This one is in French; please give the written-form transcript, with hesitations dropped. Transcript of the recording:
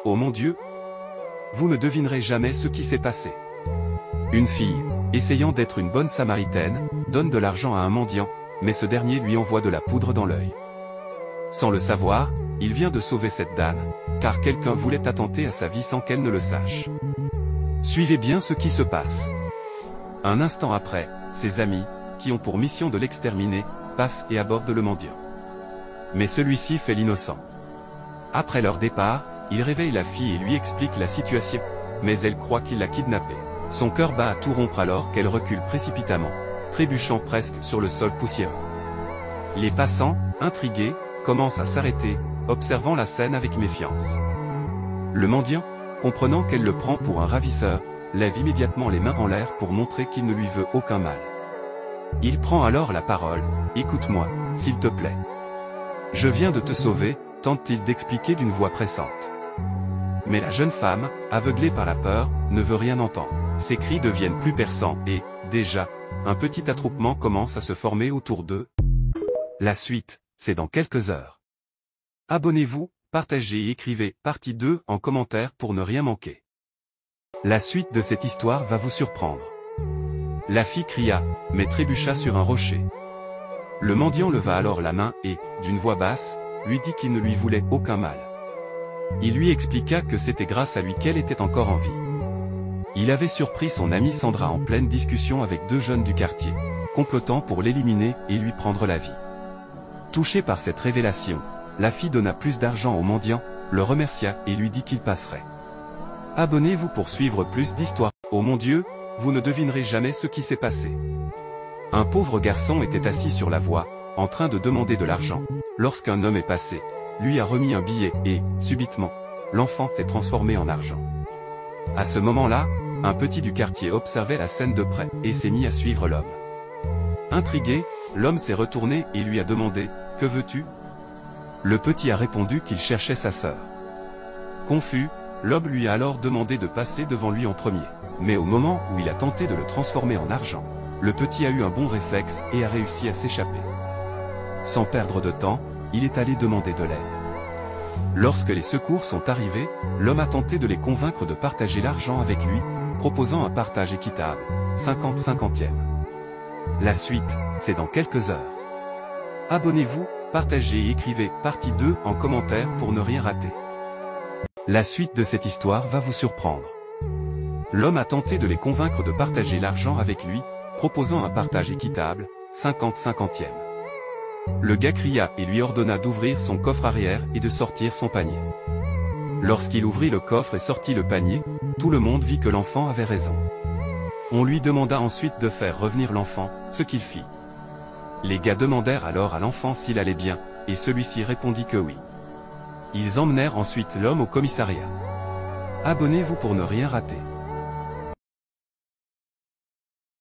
Oh mon Dieu! Vous ne devinerez jamais ce qui s'est passé. Une fille, essayant d'être une bonne samaritaine, donne de l'argent à un mendiant, mais ce dernier lui envoie de la poudre dans l'œil. Sans le savoir, il vient de sauver cette dame, car quelqu'un voulait attenter à sa vie sans qu'elle ne le sache. Suivez bien ce qui se passe. Un instant après, ses amis, qui ont pour mission de l'exterminer, passent et abordent le mendiant. Mais celui-ci fait l'innocent. Après leur départ, il réveille la fille et lui explique la situation, mais elle croit qu'il l'a kidnappée. Son cœur bat à tout rompre alors qu'elle recule précipitamment, trébuchant presque sur le sol poussiéreux. Les passants, intrigués, commencent à s'arrêter, observant la scène avec méfiance. Le mendiant, comprenant qu'elle le prend pour un ravisseur, lève immédiatement les mains en l'air pour montrer qu'il ne lui veut aucun mal. Il prend alors la parole, « Écoute-moi, s'il te plaît. Je viens de te sauver », tente-t-il d'expliquer d'une voix pressante. Mais la jeune femme, aveuglée par la peur, ne veut rien entendre. Ses cris deviennent plus perçants et, déjà, un petit attroupement commence à se former autour d'eux. La suite, c'est dans quelques heures. Abonnez-vous, partagez et écrivez partie 2 en commentaire pour ne rien manquer. La suite de cette histoire va vous surprendre. La fille cria, mais trébucha sur un rocher. Le mendiant leva alors la main et, d'une voix basse, lui dit qu'il ne lui voulait aucun mal. Il lui expliqua que c'était grâce à lui qu'elle était encore en vie. Il avait surpris son amie Sandra en pleine discussion avec deux jeunes du quartier, complotant pour l'éliminer et lui prendre la vie. Touchée par cette révélation, la fille donna plus d'argent au mendiant, le remercia et lui dit qu'il passerait. Abonnez-vous pour suivre plus d'histoires. Oh mon Dieu, vous ne devinerez jamais ce qui s'est passé. Un pauvre garçon était assis sur la voie, en train de demander de l'argent, lorsqu'un homme est passé, lui a remis un billet et, subitement, l'enfant s'est transformé en argent. À ce moment-là, un petit du quartier observait la scène de près et s'est mis à suivre l'homme. Intrigué, l'homme s'est retourné et lui a demandé « Que veux-tu » Le petit a répondu qu'il cherchait sa sœur. Confus, l'homme lui a alors demandé de passer devant lui en premier. Mais au moment où il a tenté de le transformer en argent, le petit a eu un bon réflexe et a réussi à s'échapper. Sans perdre de temps, il est allé demander de l'aide. Lorsque les secours sont arrivés, l'homme a tenté de les convaincre de partager l'argent avec lui, proposant un partage équitable, 50-50e. La suite, c'est dans quelques heures. Abonnez-vous, partagez et écrivez partie 2 en commentaire pour ne rien rater. La suite de cette histoire va vous surprendre. L'homme a tenté de les convaincre de partager l'argent avec lui, proposant un partage équitable, 50-50e. Le gars cria et lui ordonna d'ouvrir son coffre arrière et de sortir son panier. Lorsqu'il ouvrit le coffre et sortit le panier, tout le monde vit que l'enfant avait raison. On lui demanda ensuite de faire revenir l'enfant, ce qu'il fit. Les gars demandèrent alors à l'enfant s'il allait bien, et celui-ci répondit que oui. Ils emmenèrent ensuite l'homme au commissariat. Abonnez-vous pour ne rien rater.